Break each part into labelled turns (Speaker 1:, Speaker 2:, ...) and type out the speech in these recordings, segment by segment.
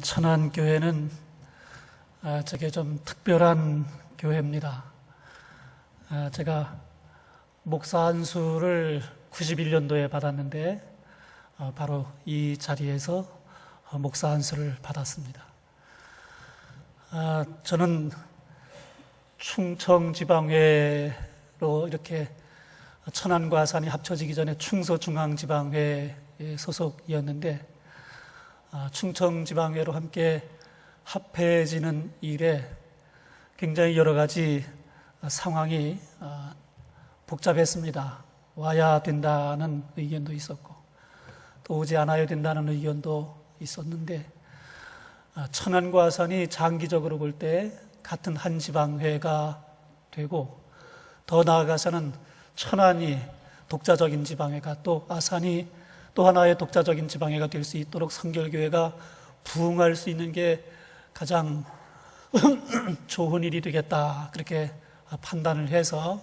Speaker 1: 천안교회는 저게 좀 특별한 교회입니다. 제가 목사 안수를 91년도에 받았는데 바로 이 자리에서 목사 안수를 받았습니다. 저는 충청지방회로 이렇게 천안과 아산이 합쳐지기 전에 충서중앙지방회 소속이었는데 충청지방회로 함께 합해지는 일에 굉장히 여러 가지 상황이 복잡했습니다. 와야 된다는 의견도 있었고 또 오지 않아야 된다는 의견도 있었는데 천안과 아산이 장기적으로 볼 때 같은 한 지방회가 되고 더 나아가서는 천안이 독자적인 지방회가 또 아산이 또 하나의 독자적인 지방회가 될 수 있도록 성결교회가 부흥할 수 있는 게 가장 좋은 일이 되겠다, 그렇게 판단을 해서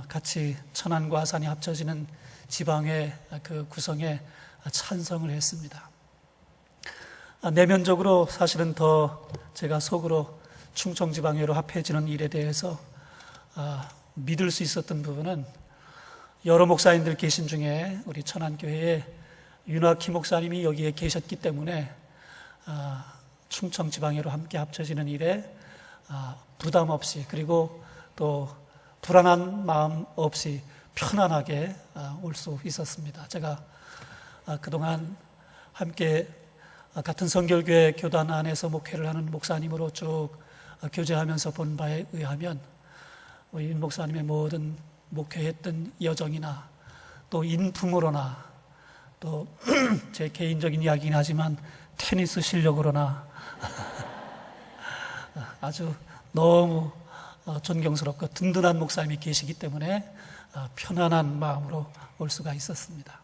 Speaker 1: 같이 천안과 아산이 합쳐지는 지방회 그 구성에 찬성을 했습니다. 내면적으로 사실은 더 제가 속으로 충청지방회로 합해지는 일에 대해서 믿을 수 있었던 부분은 여러 목사님들 계신 중에 우리 천안교회에 윤학희 목사님이 여기에 계셨기 때문에 충청지방회로 함께 합쳐지는 일에 부담 없이 그리고 또 불안한 마음 없이 편안하게 올 수 있었습니다. 제가 그동안 함께 같은 성결교회 교단 안에서 목회를 하는 목사님으로 쭉 교제하면서 본 바에 의하면 우리 윤 목사님의 모든 목회했던 여정이나 또 인품으로나 또 제 개인적인 이야기긴 하지만 테니스 실력으로나 아주 너무 존경스럽고 든든한 목사님이 계시기 때문에 편안한 마음으로 올 수가 있었습니다.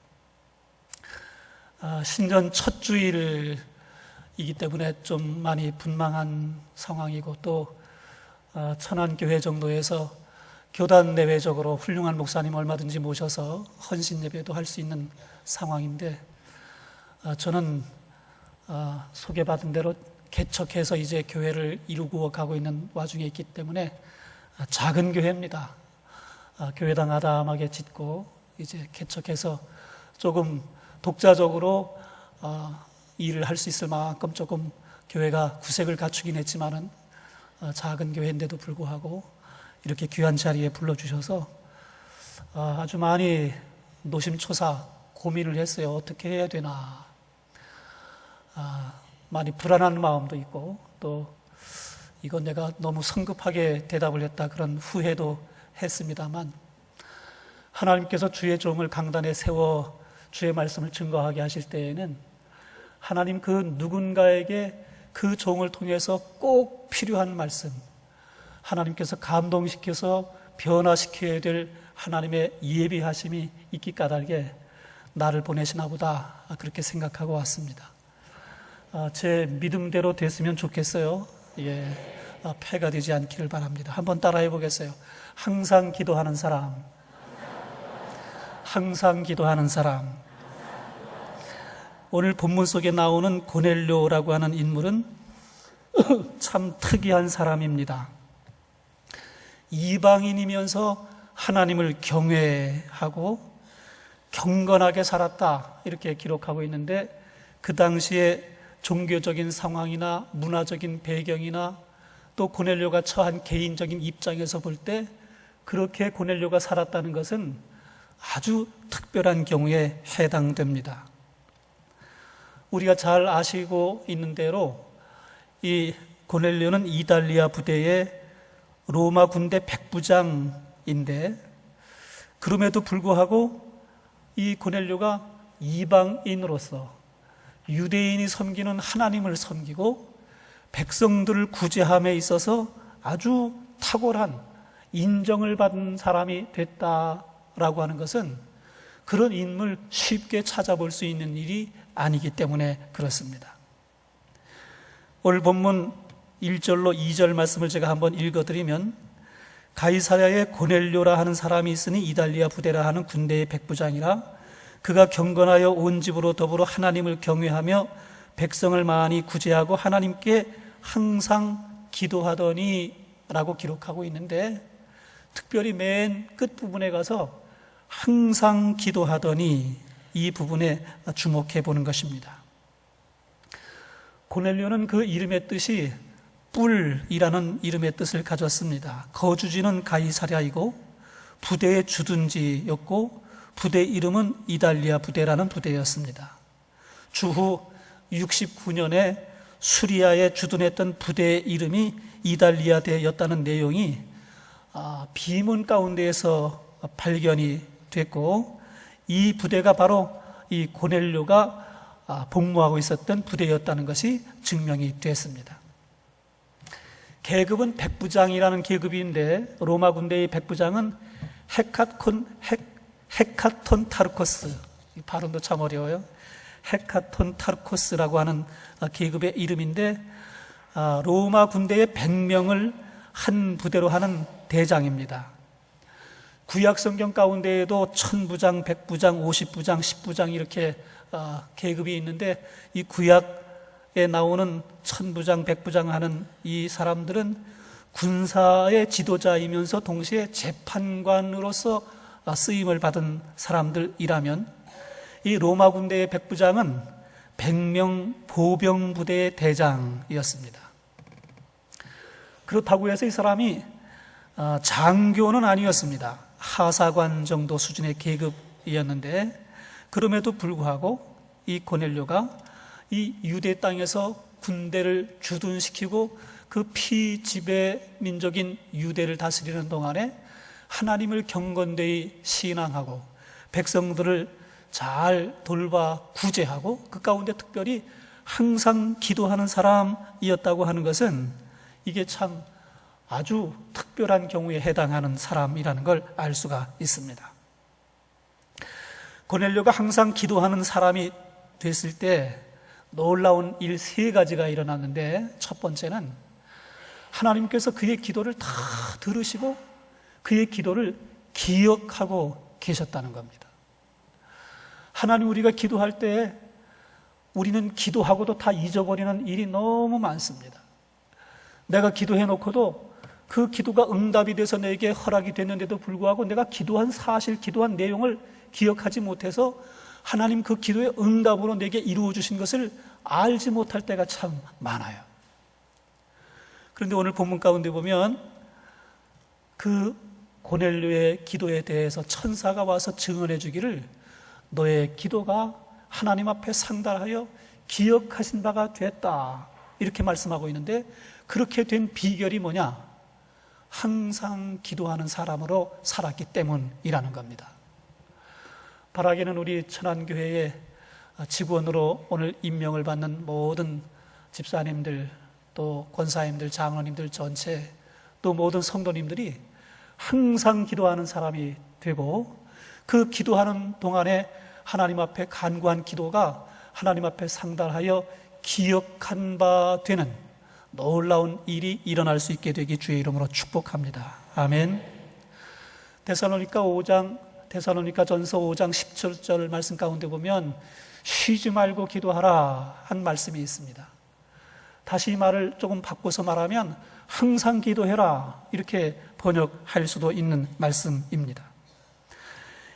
Speaker 1: 신년 첫 주일이기 때문에 좀 많이 분망한 상황이고 또 천안교회 정도에서 교단 내외적으로 훌륭한 목사님 얼마든지 모셔서 헌신 예배도 할 수 있는 상황인데 저는 소개받은 대로 개척해서 이제 교회를 이루고 가고 있는 와중에 있기 때문에 작은 교회입니다. 교회당 아담하게 짓고 이제 개척해서 조금 독자적으로 일을 할 수 있을 만큼 조금 교회가 구색을 갖추긴 했지만은 작은 교회인데도 불구하고 이렇게 귀한 자리에 불러주셔서 아주 많이 노심초사 고민을 했어요. 어떻게 해야 되나. 많이 불안한 마음도 있고 또 이건 내가 너무 성급하게 대답을 했다 그런 후회도 했습니다만 하나님께서 주의 종을 강단에 세워 주의 말씀을 증거하게 하실 때에는 하나님 그 누군가에게 그 종을 통해서 꼭 필요한 말씀, 하나님께서 감동시켜서 변화시켜야 될 하나님의 예비하심이 있기 까닭에 나를 보내시나 보다, 그렇게 생각하고 왔습니다. 제 믿음대로 됐으면 좋겠어요. 폐가 되지 않기를 바랍니다. 한번 따라해 보겠어요. 항상 기도하는 사람, 항상 기도하는 사람. 오늘 본문 속에 나오는 고넬료라고 하는 인물은 참 특이한 사람입니다. 이방인이면서 하나님을 경외하고 경건하게 살았다, 이렇게 기록하고 있는데 그 당시에 종교적인 상황이나 문화적인 배경이나 또 고넬료가 처한 개인적인 입장에서 볼 때 그렇게 고넬료가 살았다는 것은 아주 특별한 경우에 해당됩니다. 우리가 잘 아시고 있는 대로 이 고넬료는 이달리아 부대의 로마 군대 백부장인데 그럼에도 불구하고 이 고넬료가 이방인으로서 유대인이 섬기는 하나님을 섬기고 백성들을 구제함에 있어서 아주 탁월한 인정을 받은 사람이 됐다라고 하는 것은 그런 인물 쉽게 찾아볼 수 있는 일이 아니기 때문에 그렇습니다. 오늘 본문 1절로 2절 말씀을 제가 한번 읽어드리면 가이사랴에 고넬료라 하는 사람이 있으니 이달리아 부대라 하는 군대의 백부장이라 그가 경건하여 온 집으로 더불어 하나님을 경외하며 백성을 많이 구제하고 하나님께 항상 기도하더니 라고 기록하고 있는데, 특별히 맨 끝부분에 가서 항상 기도하더니 이 부분에 주목해 보는 것입니다. 고넬료는 그 이름의 뜻이 뿔이라는 이름의 뜻을 가졌습니다. 거주지는 가이사랴이고 부대의 주둔지였고 부대 이름은 이달리아 부대라는 부대였습니다. 주후 69년에 수리아에 주둔했던 부대의 이름이 이달리아 대였다는 내용이 비문 가운데에서 발견이 됐고, 이 부대가 바로 이 고넬료가 복무하고 있었던 부대였다는 것이 증명이 됐습니다. 계급은 백부장이라는 계급인데, 로마 군대의 백부장은 헤카톤 타르코스, 발음도 참 어려워요. 헤카톤 타르코스라고 하는 계급의 이름인데, 로마 군대의 100명을 한 부대로 하는 대장입니다. 구약 성경 가운데에도 1000부장, 100부장, 50부장, 10부장 이렇게 계급이 있는데, 이 구약에 나오는 1000부장, 100부장 하는 이 사람들은 군사의 지도자이면서 동시에 재판관으로서 쓰임을 받은 사람들이라면, 이 로마 군대의 백부장은 100명 보병 부대의 대장이었습니다. 그렇다고 해서 이 사람이 장교는 아니었습니다. 하사관 정도 수준의 계급이었는데, 그럼에도 불구하고 이 고넬료가 이 유대 땅에서 군대를 주둔시키고 그 피지배 민족인 유대를 다스리는 동안에 하나님을 경건되이 신앙하고 백성들을 잘 돌봐 구제하고 그 가운데 특별히 항상 기도하는 사람이었다고 하는 것은, 이게 참 아주 특별한 경우에 해당하는 사람이라는 걸 알 수가 있습니다. 고넬료가 항상 기도하는 사람이 됐을 때 놀라운 일 3가지가 일어났는데, 첫 번째는 하나님께서 그의 기도를 다 들으시고 그의 기도를 기억하고 계셨다는 겁니다. 하나님, 우리가 기도할 때 우리는 기도하고도 다 잊어버리는 일이 너무 많습니다. 내가 기도해 놓고도 그 기도가 응답이 돼서 내게 허락이 됐는데도 불구하고 내가 기도한 사실, 기도한 내용을 기억하지 못해서 하나님 그 기도의 응답으로 내게 이루어 주신 것을 알지 못할 때가 참 많아요. 그런데 오늘 본문 가운데 보면 그 고넬료의 기도에 대해서 천사가 와서 증언해 주기를, 너의 기도가 하나님 앞에 상달하여 기억하신 바가 됐다, 이렇게 말씀하고 있는데, 그렇게 된 비결이 뭐냐? 항상 기도하는 사람으로 살았기 때문이라는 겁니다. 바라기는 우리 천안교회의 직원으로 오늘 임명을 받는 모든 집사님들, 또 권사님들, 장로님들 전체, 또 모든 성도님들이 항상 기도하는 사람이 되고, 그 기도하는 동안에 하나님 앞에 간구한 기도가 하나님 앞에 상달하여 기억한 바 되는 놀라운 일이 일어날 수 있게 되기 주의 이름으로 축복합니다. 아멘. 데살로니가전서 5장 17절 말씀 가운데 보면 쉬지 말고 기도하라 한 말씀이 있습니다. 다시 이 말을 조금 바꿔서 말하면 항상 기도해라, 이렇게 번역할 수도 있는 말씀입니다.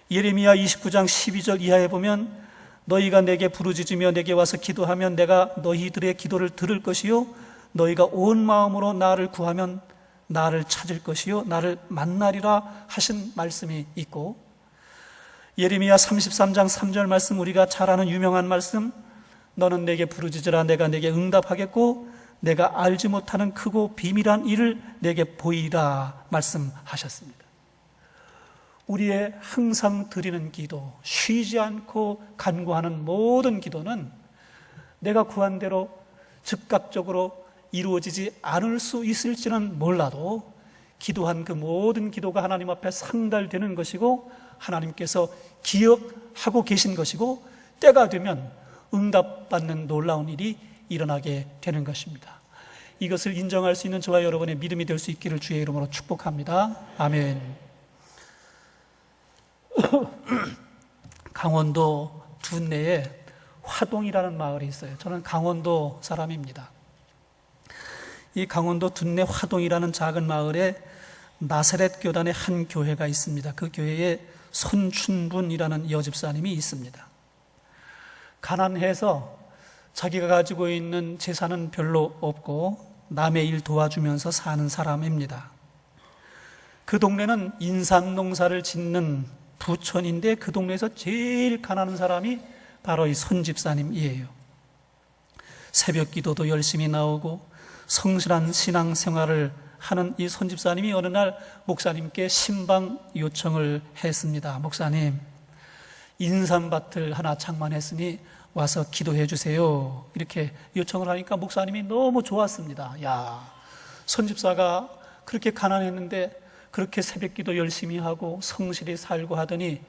Speaker 1: 예레미야 29장 12절 이하에 보면, 너희가 내게 부르짖으며 내게 와서 기도하면 내가 너희들의 기도를 들을 것이요, 너희가 온 마음으로 나를 구하면 나를 찾을 것이요 나를 만나리라 하신 말씀이 있고, 예레미야 33장 3절 말씀, 우리가 잘 아는 유명한 말씀, 너는 내게 부르짖으라 내가 내게 응답하겠고 내가 알지 못하는 크고 비밀한 일을 내게 보이리라 말씀하셨습니다. 우리의 항상 드리는 기도, 쉬지 않고 간구하는 모든 기도는 내가 구한 대로 즉각적으로 이루어지지 않을 수 있을지는 몰라도 기도한 그 모든 기도가 하나님 앞에 상달되는 것이고 하나님께서 기억하고 계신 것이고 때가 되면 응답받는 놀라운 일이 일어나게 되는 것입니다. 이것을 인정할 수 있는 저와 여러분의 믿음이 될 수 있기를 주의 이름으로 축복합니다. 아멘. 강원도 둔내에 화동이라는 마을이 있어요. 저는 강원도 사람입니다. 이 강원도 둔내 화동이라는 작은 마을에 나사렛 교단의 한 교회가 있습니다. 그 교회에 손춘분이라는 여집사님이 있습니다. 가난해서 자기가 가지고 있는 재산은 별로 없고 남의 일 도와주면서 사는 사람입니다. 그 동네는 인삼 농사를 짓는 부촌인데 그 동네에서 제일 가난한 사람이 바로 이 손집사님이에요. 새벽 기도도 열심히 나오고 성실한 신앙생활을 하는 이 손집사님이 어느 날 목사님께 신방 요청을 했습니다. 목사님, 인삼밭을 하나 장만했으니 와서 기도해 주세요. 이렇게 요청을 하니까 목사님이 너무 좋았습니다. 야, 손집사가 그렇게 가난했는데 그렇게 새벽기도 열심히 하고 성실히 살고 하더니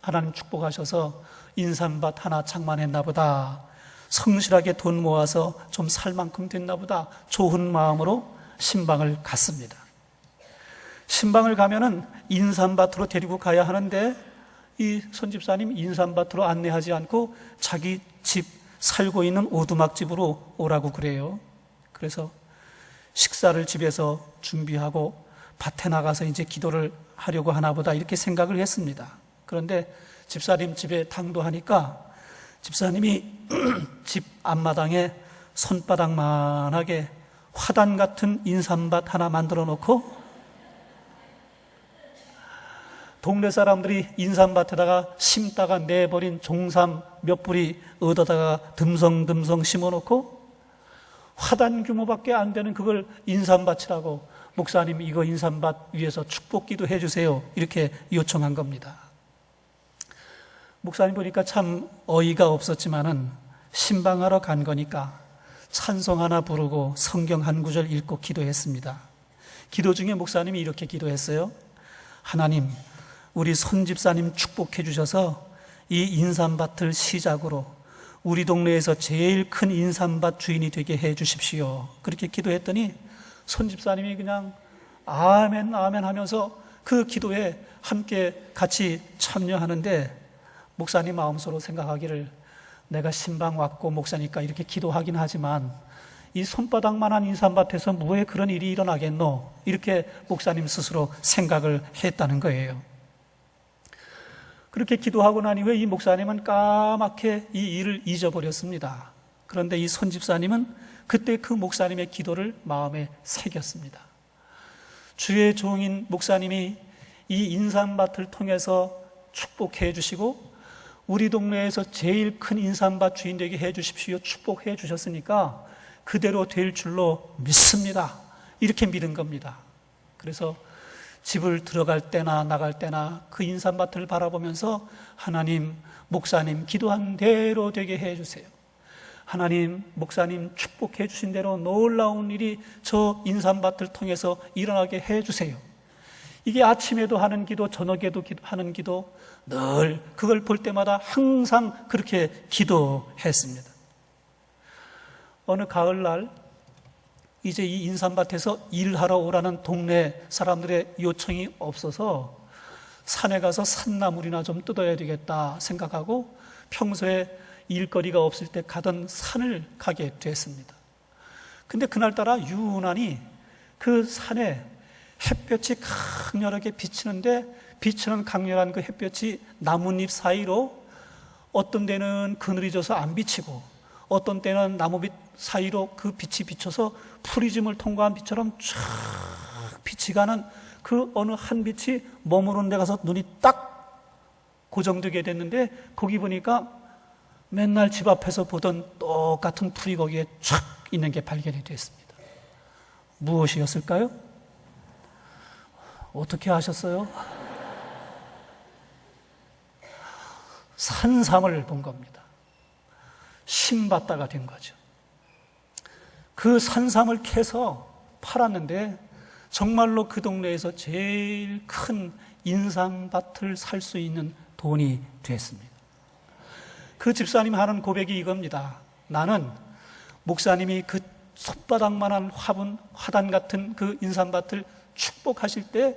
Speaker 1: 하나님 축복하셔서 인삼밭 하나 장만했나 보다, 성실하게 돈 모아서 좀 살 만큼 됐나 보다, 좋은 마음으로 신방을 갔습니다. 신방을 가면은 인삼밭으로 데리고 가야 하는데 이 손집사님 인삼밭으로 안내하지 않고 자기 집 살고 있는 오두막집으로 오라고 그래요. 그래서 식사를 집에서 준비하고 밭에 나가서 이제 기도를 하려고 하나 보다 이렇게 생각을 했습니다. 그런데 집사님 집에 당도하니까 집사님이 집 앞마당에 손바닥만하게 화단 같은 인삼밭 하나 만들어 놓고 동네 사람들이 인삼밭에다가 심다가 내버린 종삼 몇 뿌리 얻어다가 듬성듬성 심어놓고 화단 규모밖에 안 되는 그걸 인삼밭이라고, 목사님 이거 인삼밭 위에서 축복기도 해주세요, 이렇게 요청한 겁니다. 목사님 보니까 참 어이가 없었지만은 신방하러 간 거니까 찬송 하나 부르고 성경 한 구절 읽고 기도했습니다. 기도 중에 목사님이 이렇게 기도했어요. 하나님, 우리 손집사님 축복해 주셔서 이 인삼밭을 시작으로 우리 동네에서 제일 큰 인삼밭 주인이 되게 해 주십시오. 그렇게 기도했더니 손집사님이 그냥 아멘 아멘 하면서 그 기도에 함께 같이 참여하는데, 목사님 마음속으로 생각하기를 내가 신방 왔고 목사니까 이렇게 기도하긴 하지만 이 손바닥만한 인삼밭에서 뭐에 그런 일이 일어나겠노, 이렇게 목사님 스스로 생각을 했다는 거예요. 그렇게 기도하고 난 이후에 이 목사님은 까맣게 이 일을 잊어버렸습니다. 그런데 이 손집사님은 그때 그 목사님의 기도를 마음에 새겼습니다. 주의 종인 목사님이 이 인삼밭을 통해서 축복해 주시고 우리 동네에서 제일 큰 인삼밭 주인 되게 해 주십시오, 축복해 주셨으니까 그대로 될 줄로 믿습니다, 이렇게 믿은 겁니다. 그래서 집을 들어갈 때나 나갈 때나 그 인삼밭을 바라보면서 하나님, 목사님 기도한 대로 되게 해주세요, 하나님, 목사님 축복해 주신 대로 놀라운 일이 저 인삼밭을 통해서 일어나게 해주세요. 이게 아침에도 하는 기도, 저녁에도 하는 기도, 늘 그걸 볼 때마다 항상 그렇게 기도했습니다. 어느 가을날 이제 이 인삼밭에서 일하러 오라는 동네 사람들의 요청이 없어서 산에 가서 산나물이나 좀 뜯어야 되겠다 생각하고 평소에 일거리가 없을 때 가던 산을 가게 됐습니다. 근데 그날따라 유난히 그 산에 햇볕이 강렬하게 비치는데, 비치는 강렬한 그 햇볕이 나뭇잎 사이로 어떤 때는 그늘이 져서 안 비치고 어떤 때는 나무빛 사이로 그 빛이 비쳐서 프리즘을 통과한 빛처럼 쫙 빛이 가는 그 어느 한 빛이 머무르는 데 가서 눈이 딱 고정되게 됐는데, 거기 보니까 맨날 집 앞에서 보던 똑같은 풀이 거기에 쫙 있는 게 발견이 됐습니다. 무엇이었을까요? 어떻게 아셨어요? 산삼을 본 겁니다. 신받다가 된 거죠. 그 산삼을 캐서 팔았는데 정말로 그 동네에서 제일 큰 인삼밭을 살 수 있는 돈이 됐습니다. 그 집사님 하는 고백이 이겁니다. 나는 목사님이 그 손바닥만한 화단 같은 그 인삼밭을 축복하실 때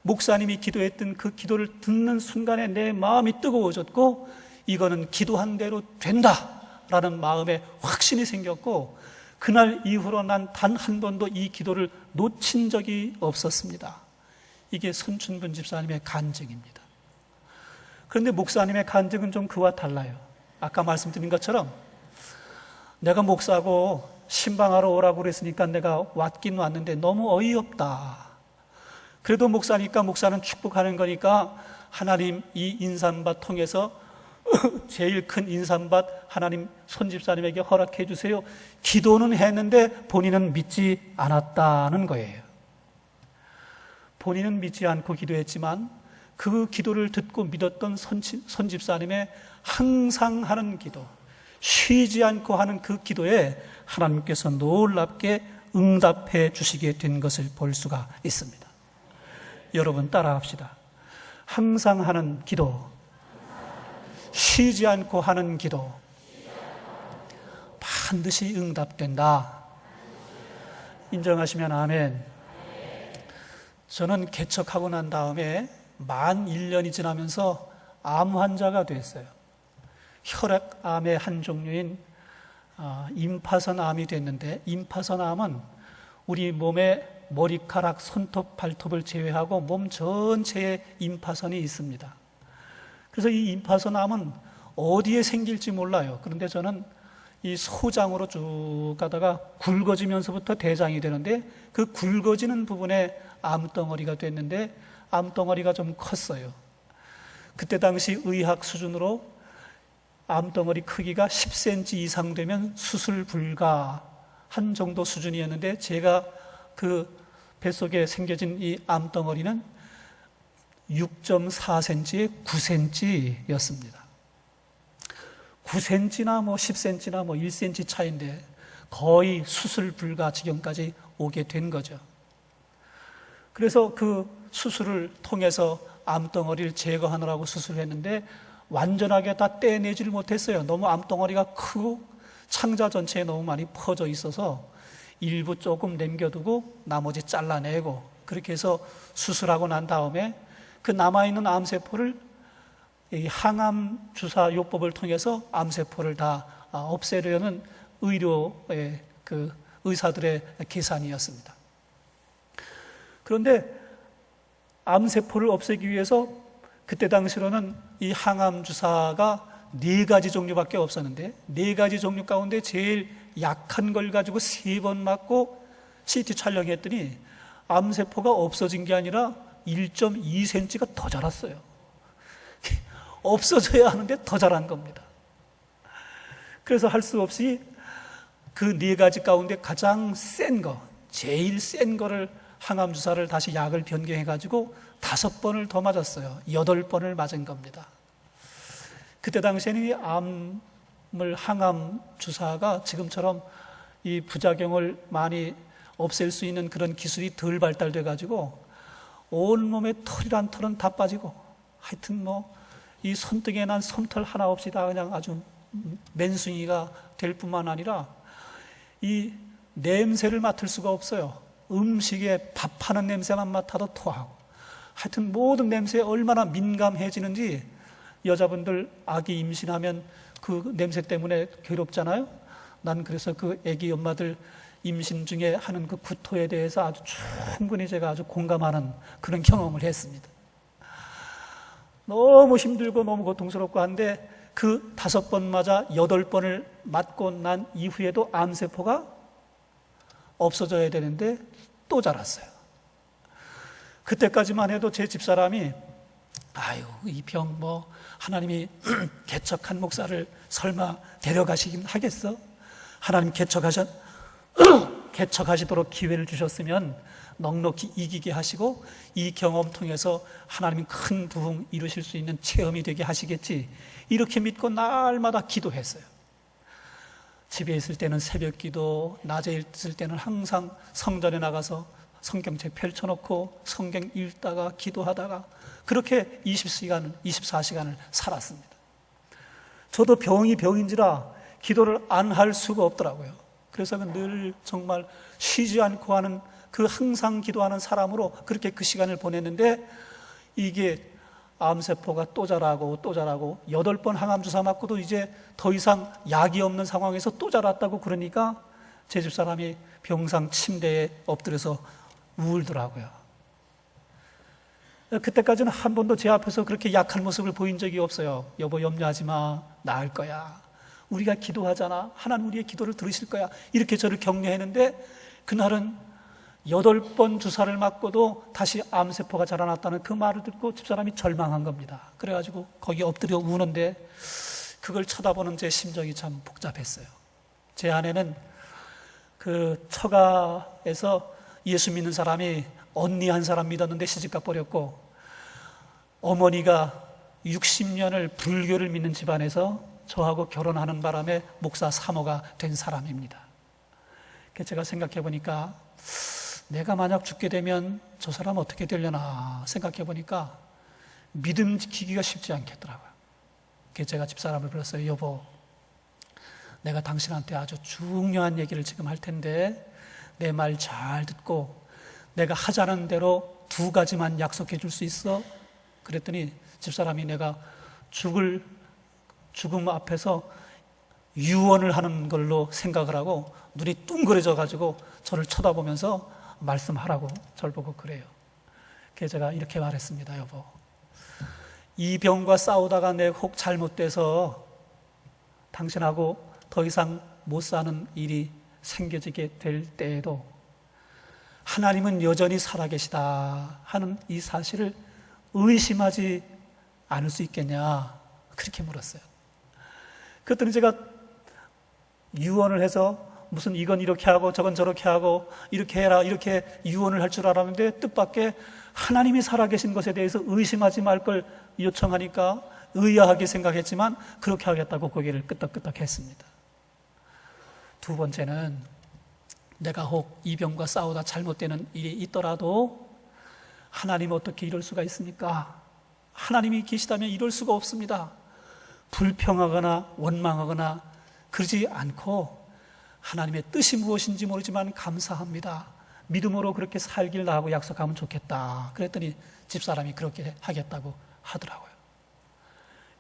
Speaker 1: 목사님이 기도했던 그 기도를 듣는 순간에 내 마음이 뜨거워졌고 이거는 기도한 대로 된다라는 마음에 확신이 생겼고, 그날 이후로 난 단 한 번도 이 기도를 놓친 적이 없었습니다. 이게 손춘근 집사님의 간증입니다. 그런데 목사님의 간증은 좀 그와 달라요. 아까 말씀드린 것처럼 내가 목사고 신방하러 오라고 그랬으니까 내가 왔긴 왔는데 너무 어이없다. 그래도 목사니까 목사는 축복하는 거니까 하나님 이 인삼밭 통해서 제일 큰 인삼밭 하나님 손집사님에게 허락해 주세요. 기도는 했는데 본인은 믿지 않았다는 거예요. 본인은 믿지 않고 기도했지만 그 기도를 듣고 믿었던 손집사님의 항상 하는 기도, 쉬지 않고 하는 그 기도에 하나님께서 놀랍게 응답해 주시게 된 것을 볼 수가 있습니다. 여러분 따라합시다. 항상 하는 기도, 쉬지 않고 하는 기도, 반드시 응답된다. 인정하시면 아멘. 저는 개척하고 난 다음에 만 1년이 지나면서 암 환자가 됐어요. 혈액암의 한 종류인 임파선암이 됐는데, 임파선암은 우리 몸의 머리카락, 손톱, 발톱을 제외하고 몸 전체에 임파선이 있습니다. 그래서 이 임파선암은 어디에 생길지 몰라요. 그런데 저는 이 소장으로 쭉 가다가 굵어지면서부터 대장이 되는데, 그 굵어지는 부분에 암덩어리가 됐는데 암덩어리가 좀 컸어요. 그때 당시 의학 수준으로 암덩어리 크기가 10cm 이상 되면 수술 불가한 정도 수준이었는데, 제가 그 뱃속에 생겨진 이 암덩어리는 6.4cm에 9cm였습니다. 9cm나 뭐 10cm나 뭐 1cm 차이인데 거의 수술 불가 지경까지 오게 된 거죠. 그래서 그 수술을 통해서 암덩어리를 제거하느라고 수술을 했는데 완전하게 다 떼내지를 못했어요. 너무 암덩어리가 크고 창자 전체에 너무 많이 퍼져 있어서 일부 조금 남겨두고 나머지 잘라내고, 그렇게 해서 수술하고 난 다음에 그 남아있는 암세포를 이 항암 주사 요법을 통해서 암세포를 다 없애려는 의료의 그 의사들의 계산이었습니다. 그런데 암세포를 없애기 위해서 그때 당시로는 이 항암 주사가 4가지 종류밖에 없었는데, 4가지 종류 가운데 제일 약한 걸 가지고 3번 맞고 CT 촬영했더니 암세포가 없어진 게 아니라 1.2cm가 더 자랐어요. 없어져야 하는데 더 자란 겁니다. 그래서 할 수 없이 그 4가지 가운데 가장 센 거, 제일 센 거를 항암 주사를 다시 약을 변경해가지고 5번을 더 맞았어요. 8번을 맞은 겁니다. 그때 당시에는 이 암을 항암 주사가 지금처럼 이 부작용을 많이 없앨 수 있는 그런 기술이 덜 발달돼가지고 온몸에 털이란 털은 다 빠지고, 하여튼 뭐 이 손등에 난 솜털 하나 없이 다 그냥 아주 맨숭이가 될 뿐만 아니라 이 냄새를 맡을 수가 없어요. 음식에 밥하는 냄새만 맡아도 토하고, 하여튼 모든 냄새에 얼마나 민감해지는지, 여자분들 아기 임신하면 그 냄새 때문에 괴롭잖아요. 난 그래서 그 아기 엄마들 임신 중에 하는 그 구토에 대해서 아주 충분히 제가 아주 공감하는 그런 경험을 했습니다. 너무 힘들고 너무 고통스럽고 한데 그 5번 맞아 8번을 맞고 난 이후에도 암세포가 없어져야 되는데 또 자랐어요. 그때까지만 해도 제 집사람이 아유, 이 병 뭐 하나님이 개척한 목사를 설마 데려가시긴 하겠어? 하나님 개척하시도록 기회를 주셨으면 넉넉히 이기게 하시고 이 경험 통해서 하나님이 큰 부흥 이루실 수 있는 체험이 되게 하시겠지, 이렇게 믿고 날마다 기도했어요. 집에 있을 때는 새벽 기도, 낮에 있을 때는 항상 성전에 나가서 성경책 펼쳐놓고 성경 읽다가 기도하다가 그렇게 24시간을 살았습니다. 저도 병이 병인지라 기도를 안 할 수가 없더라고요. 그래서 늘 정말 쉬지 않고 하는 그 항상 기도하는 사람으로 그렇게 그 시간을 보냈는데, 이게 암세포가 또 자라고 또 자라고 8번 항암주사 맞고도 이제 더 이상 약이 없는 상황에서 또 자랐다고 그러니까 제 집사람이 병상 침대에 엎드려서 울더라고요. 그때까지는 한 번도 제 앞에서 그렇게 약한 모습을 보인 적이 없어요. 여보, 염려하지 마. 나을 거야. 우리가 기도하잖아. 하나님 우리의 기도를 들으실 거야. 이렇게 저를 격려했는데 그날은 8번 주사를 맞고도 다시 암세포가 자라났다는 그 말을 듣고 집사람이 절망한 겁니다. 그래가지고 거기 엎드려 우는데 그걸 쳐다보는 제 심정이 참 복잡했어요. 제 아내는 그 처가에서 예수 믿는 사람이 언니 한 사람 믿었는데 시집가 버렸고, 어머니가 60년을 불교를 믿는 집안에서 저하고 결혼하는 바람에 목사 사모가 된 사람입니다. 제가 생각해 보니까 내가 만약 죽게 되면 저 사람 어떻게 되려나 생각해 보니까 믿음 지키기가 쉽지 않겠더라고요. 제가 집사람을 불렀어요. 여보, 내가 당신한테 아주 중요한 얘기를 지금 할 텐데 내 말 잘 듣고 내가 하자는 대로 2가지만 약속해 줄 수 있어? 그랬더니 집사람이 내가 죽음 앞에서 유언을 하는 걸로 생각을 하고 눈이 뚱그레져 가지고 저를 쳐다보면서 말씀하라고 저를 보고 그래요. 그래서 제가 이렇게 말했습니다. 여보, 이 병과 싸우다가 내 혹 잘못돼서 당신하고 더 이상 못 사는 일이 생겨지게 될 때에도 하나님은 여전히 살아계시다 하는 이 사실을 의심하지 않을 수 있겠냐, 그렇게 물었어요. 그랬더니 제가 유언을 해서 무슨 이건 이렇게 하고 저건 저렇게 하고 이렇게 해라 이렇게 유언을 할 줄 알았는데 뜻밖의 하나님이 살아계신 것에 대해서 의심하지 말 걸 요청하니까 의아하게 생각했지만 그렇게 하겠다고 고개를 끄덕끄덕 했습니다. 2번째는 내가 혹 이 병과 싸우다 잘못되는 일이 있더라도 하나님 어떻게 이럴 수가 있습니까? 하나님이 계시다면 이럴 수가 없습니다. 불평하거나 원망하거나 그러지 않고 하나님의 뜻이 무엇인지 모르지만 감사합니다. 믿음으로 그렇게 살길 나하고 약속하면 좋겠다. 그랬더니 집사람이 그렇게 하겠다고 하더라고요.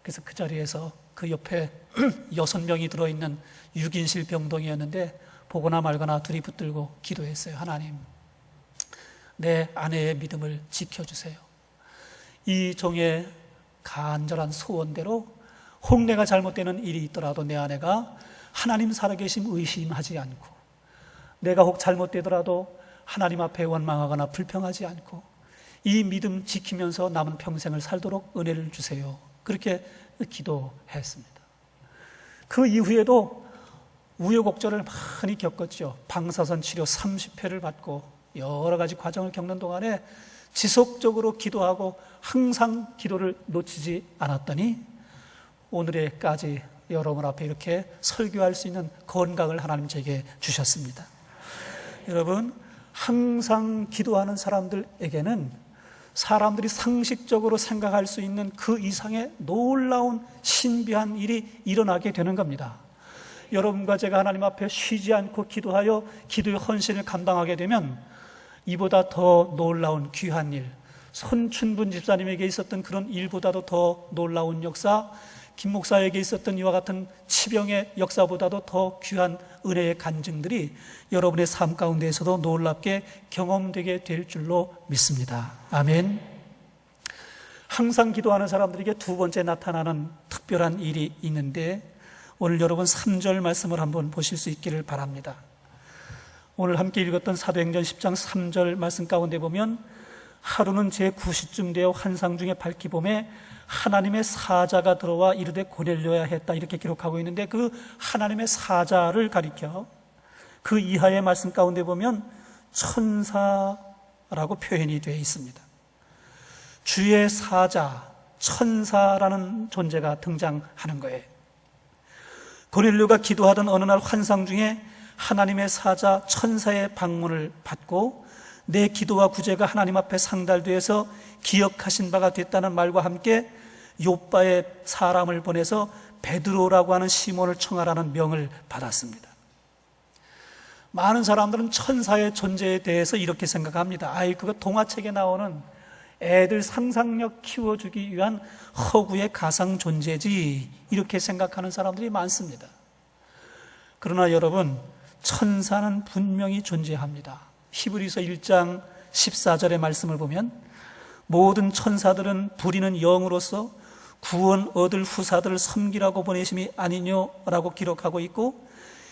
Speaker 1: 그래서 그 자리에서 그 옆에 6명이 들어있는 6인실 병동이었는데 보거나 말거나 둘이 붙들고 기도했어요. 하나님, 내 아내의 믿음을 지켜주세요. 이 종의 간절한 소원대로 혹 내가 잘못되는 일이 있더라도 내 아내가 하나님 살아계심 의심하지 않고, 내가 혹 잘못되더라도 하나님 앞에 원망하거나 불평하지 않고 이 믿음 지키면서 남은 평생을 살도록 은혜를 주세요. 그렇게 기도했습니다. 그 이후에도 우여곡절을 많이 겪었죠. 방사선 치료 30회를 받고 여러 가지 과정을 겪는 동안에 지속적으로 기도하고 항상 기도를 놓치지 않았더니 오늘에까지 여러분 앞에 이렇게 설교할 수 있는 건강을 하나님 제게 주셨습니다. 여러분, 항상 기도하는 사람들에게는 사람들이 상식적으로 생각할 수 있는 그 이상의 놀라운 신비한 일이 일어나게 되는 겁니다. 여러분과 제가 하나님 앞에 쉬지 않고 기도하여 기도의 헌신을 감당하게 되면 이보다 더 놀라운 귀한 일, 손춘분 집사님에게 있었던 그런 일보다도 더 놀라운 역사, 김 목사에게 있었던 이와 같은 치병의 역사보다도 더 귀한 은혜의 간증들이 여러분의 삶 가운데에서도 놀랍게 경험되게 될 줄로 믿습니다. 아멘. 항상 기도하는 사람들에게 2번째 나타나는 특별한 일이 있는데 오늘 여러분 3절 말씀을 한번 보실 수 있기를 바랍니다. 오늘 함께 읽었던 사도행전 10장 3절 말씀 가운데 보면 하루는 제9시쯤 되어 환상 중에 밝기 봄에 하나님의 사자가 들어와 이르되 고넬료야 했다, 이렇게 기록하고 있는데 그 하나님의 사자를 가리켜 그 이하의 말씀 가운데 보면 천사라고 표현이 되어 있습니다. 주의 사자, 천사라는 존재가 등장하는 거예요. 고넬료가 기도하던 어느 날 환상 중에 하나님의 사자 천사의 방문을 받고 내 기도와 구제가 하나님 앞에 상달되어서 기억하신 바가 됐다는 말과 함께 욥바에 사람을 보내서 베드로라고 하는 시몬을 청하라는 명을 받았습니다. 많은 사람들은 천사의 존재에 대해서 이렇게 생각합니다. 그거 동화책에 나오는 애들 상상력 키워주기 위한 허구의 가상 존재지, 이렇게 생각하는 사람들이 많습니다. 그러나 여러분, 천사는 분명히 존재합니다. 히브리서 1장 14절의 말씀을 보면 모든 천사들은 부리는 영으로서 구원 얻을 후사들을 섬기라고 보내심이 아니뇨라고 기록하고 있고,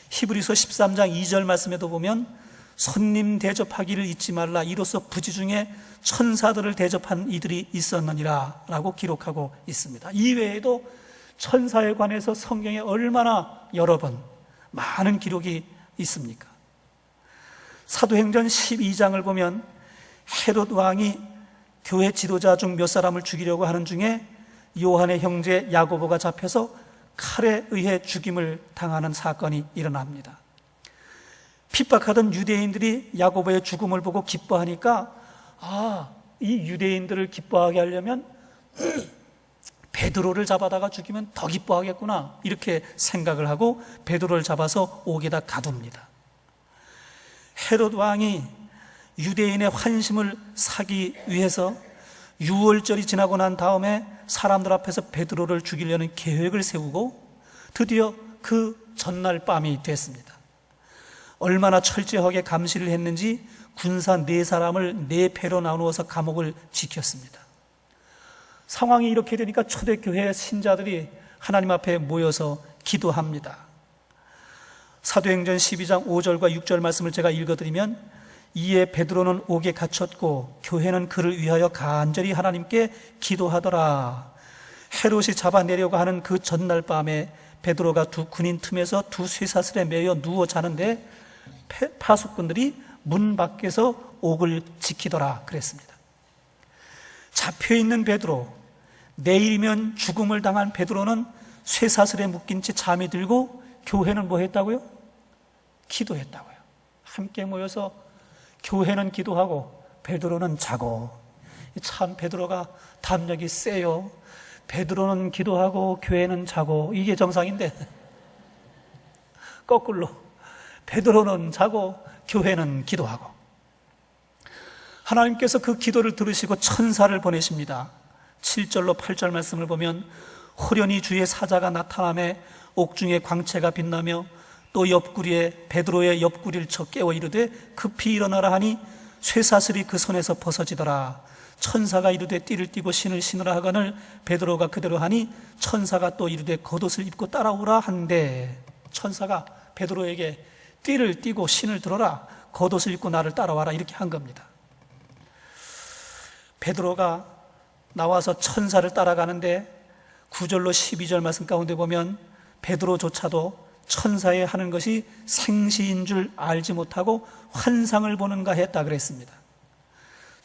Speaker 1: 히브리서 13장 2절 말씀에도 보면 손님 대접하기를 잊지 말라, 이로써 부지 중에 천사들을 대접한 이들이 있었느니라 라고 기록하고 있습니다. 이외에도 천사에 관해서 성경에 얼마나 여러 번 많은 기록이 있습니까? 사도행전 12장을 보면 헤롯 왕이 교회 지도자 중 몇 사람을 죽이려고 하는 중에 요한의 형제 야고보가 잡혀서 칼에 의해 죽임을 당하는 사건이 일어납니다. 핍박하던 유대인들이 야고보의 죽음을 보고 기뻐하니까, 이 유대인들을 기뻐하게 하려면 베드로를 잡아다가 죽이면 더 기뻐하겠구나, 이렇게 생각을 하고 베드로를 잡아서 옥에다 가둡니다. 헤롯 왕이 유대인의 환심을 사기 위해서 유월절이 지나고 난 다음에 사람들 앞에서 베드로를 죽이려는 계획을 세우고 드디어 그 전날 밤이 됐습니다. 얼마나 철저하게 감시를 했는지 군사 4사람을 4패로 나누어서 감옥을 지켰습니다. 상황이 이렇게 되니까 초대교회 신자들이 하나님 앞에 모여서 기도합니다. 사도행전 12장 5절과 6절 말씀을 제가 읽어드리면, 이에 베드로는 옥에 갇혔고 교회는 그를 위하여 간절히 하나님께 기도하더라. 헤롯이 잡아내려고 하는 그 전날 밤에 베드로가 두 군인 틈에서 두 쇠사슬에 매여 누워 자는데 파수꾼들이 문 밖에서 옥을 지키더라 그랬습니다. 잡혀있는 베드로, 내일이면 죽음을 당한 베드로는 쇠사슬에 묶인 채 잠이 들고, 교회는 뭐 했다고요? 기도했다고요. 함께 모여서 교회는 기도하고 베드로는 자고. 참 베드로가 담력이 세요. 베드로는 기도하고 교회는 자고, 이게 정상인데 거꾸로 베드로는 자고 교회는 기도하고. 하나님께서 그 기도를 들으시고 천사를 보내십니다. 7절로 8절 말씀을 보면, 호련히 주의 사자가 나타나매 옥중에 광채가 빛나며 또 옆구리에 베드로의 옆구리를 쳐 깨워 이르되 급히 일어나라 하니 쇠사슬이 그 손에서 벗어지더라. 천사가 이르되 띠를 띠고 신을 신으라 하거늘 베드로가 그대로 하니 천사가 또 이르되 겉옷을 입고 따라오라 한대. 천사가 베드로에게 띠를 띠고 신을 들어라, 겉옷을 입고 나를 따라와라, 이렇게 한 겁니다. 베드로가 나와서 천사를 따라가는데 9절로 12절 말씀 가운데 보면 베드로조차도 천사의 하는 것이 생시인 줄 알지 못하고 환상을 보는가 했다 그랬습니다.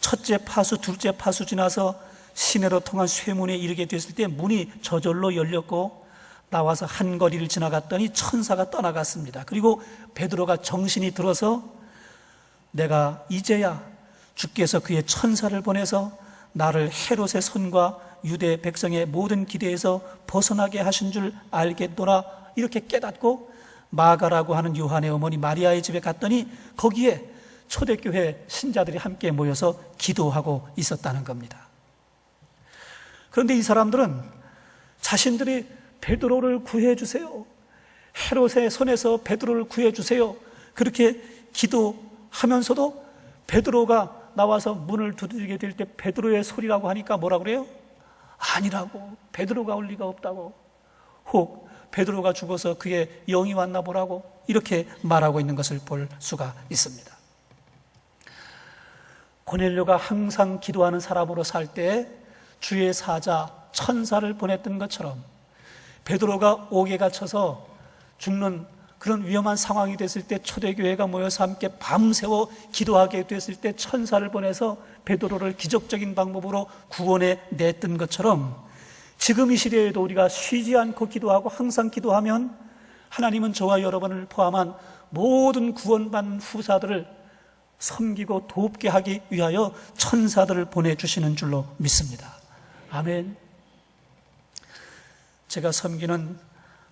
Speaker 1: 첫째 파수, 둘째 파수 지나서 시내로 통한 쇠문에 이르게 됐을 때 문이 저절로 열렸고 나와서 한 거리를 지나갔더니 천사가 떠나갔습니다. 그리고 베드로가 정신이 들어서 내가 이제야 주께서 그의 천사를 보내서 나를 헤롯의 손과 유대 백성의 모든 기대에서 벗어나게 하신 줄 알겠노라, 이렇게 깨닫고 마가라고 하는 요한의 어머니 마리아의 집에 갔더니 거기에 초대교회 신자들이 함께 모여서 기도하고 있었다는 겁니다. 그런데 이 사람들은 자신들이 베드로를 구해주세요, 헤롯의 손에서 베드로를 구해주세요, 그렇게 기도하면서도 베드로가 나와서 문을 두드리게 될 때 베드로의 소리라고 하니까 뭐라 그래요? 아니라고, 베드로가 올 리가 없다고, 혹 베드로가 죽어서 그의 영이 왔나 보라고, 이렇게 말하고 있는 것을 볼 수가 있습니다. 고넬료가 항상 기도하는 사람으로 살 때 주의 사자 천사를 보냈던 것처럼 베드로가 옥에 갇혀서 죽는 그런 위험한 상황이 됐을 때 초대교회가 모여서 함께 밤새워 기도하게 됐을 때 천사를 보내서 베드로를 기적적인 방법으로 구원해 냈던 것처럼 지금 이 시대에도 우리가 쉬지 않고 기도하고 항상 기도하면 하나님은 저와 여러분을 포함한 모든 구원받는 후사들을 섬기고 돕게 하기 위하여 천사들을 보내주시는 줄로 믿습니다. 아멘. 제가 섬기는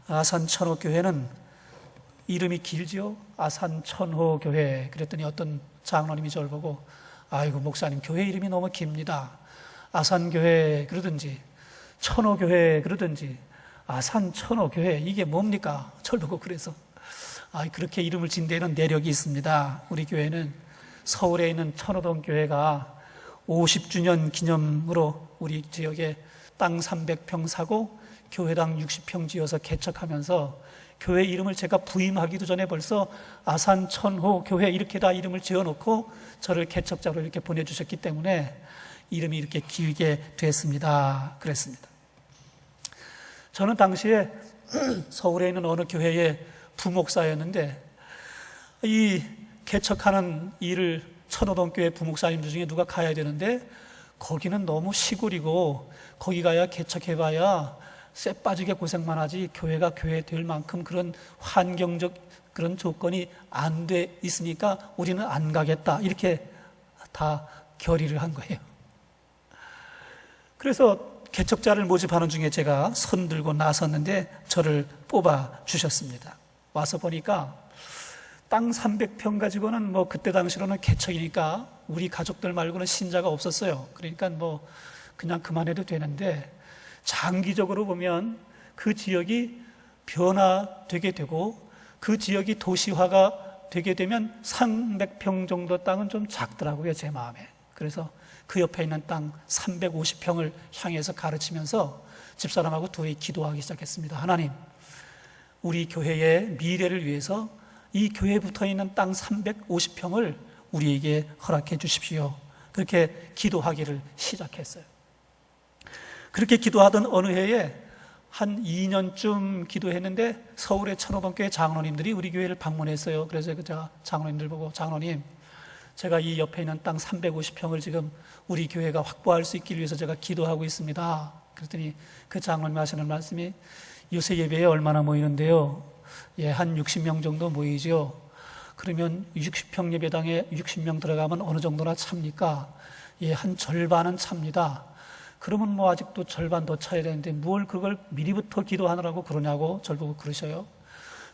Speaker 1: 아산천호교회는 이름이 길지요? 아산천호교회. 그랬더니 어떤 장로님이 저를 보고, 아이고 목사님 교회 이름이 너무 깁니다. 아산교회 그러든지 천호교회 그러든지 아산 천호교회 이게 뭡니까? 저보고 그래서 그렇게 이름을 진 데는 내력이 있습니다. 우리 교회는 서울에 있는 천호동 교회가 50주년 기념으로 우리 지역에 땅 300평 사고 교회당 60평 지어서 개척하면서 교회 이름을 제가 부임하기도 전에 벌써 아산 천호 교회 이렇게 다 이름을 지어놓고 저를 개척자로 이렇게 보내주셨기 때문에 이름이 이렇게 길게 됐습니다. 그랬습니다. 저는 당시에 서울에 있는 어느 교회의 부목사였는데 이 개척하는 일을 천호동 교회 부목사님들 중에 누가 가야 되는데 거기는 너무 시골이고 거기 가야 개척해봐야 쇠 빠지게 고생만 하지 교회가 교회 될 만큼 그런 환경적 그런 조건이 안 돼 있으니까 우리는 안 가겠다 이렇게 다 결의를 한 거예요. 그래서 개척자를 모집하는 중에 제가 손 들고 나섰는데 저를 뽑아 주셨습니다. 와서 보니까 땅 300평 가지고는 뭐 그때 당시로는 개척이니까 우리 가족들 말고는 신자가 없었어요. 그러니까 뭐 그냥 그만해도 되는데 장기적으로 보면 그 지역이 변화되게 되고 그 지역이 도시화가 되게 되면 300평 정도 땅은 좀 작더라고요, 제 마음에. 그래서 그 옆에 있는 땅 350평을 향해서 가르치면서 집사람하고 둘이 기도하기 시작했습니다. 하나님, 우리 교회의 미래를 위해서 이 교회에 붙어 있는 땅 350평을 우리에게 허락해 주십시오. 그렇게 기도하기를 시작했어요. 그렇게 기도하던 어느 해에 한 2년쯤 기도했는데 서울의 천호동교회 장로님들이 우리 교회를 방문했어요. 그래서 제가 장로님들 보고 장로님, 제가 이 옆에 있는 땅 350평을 지금 우리 교회가 확보할 수 있기 위해서 제가 기도하고 있습니다. 그랬더니 그 장로님 하시는 말씀이 요새 예배에 얼마나 모이는데요? 한 60명 정도 모이죠. 그러면 60평 예배당에 60명 들어가면 어느 정도나 찹니까? 한 절반은 찹니다. 그러면 뭐 아직도 절반 더 차야 되는데 뭘 그걸 미리부터 기도하느라고 그러냐고 저를 보고 그러셔요.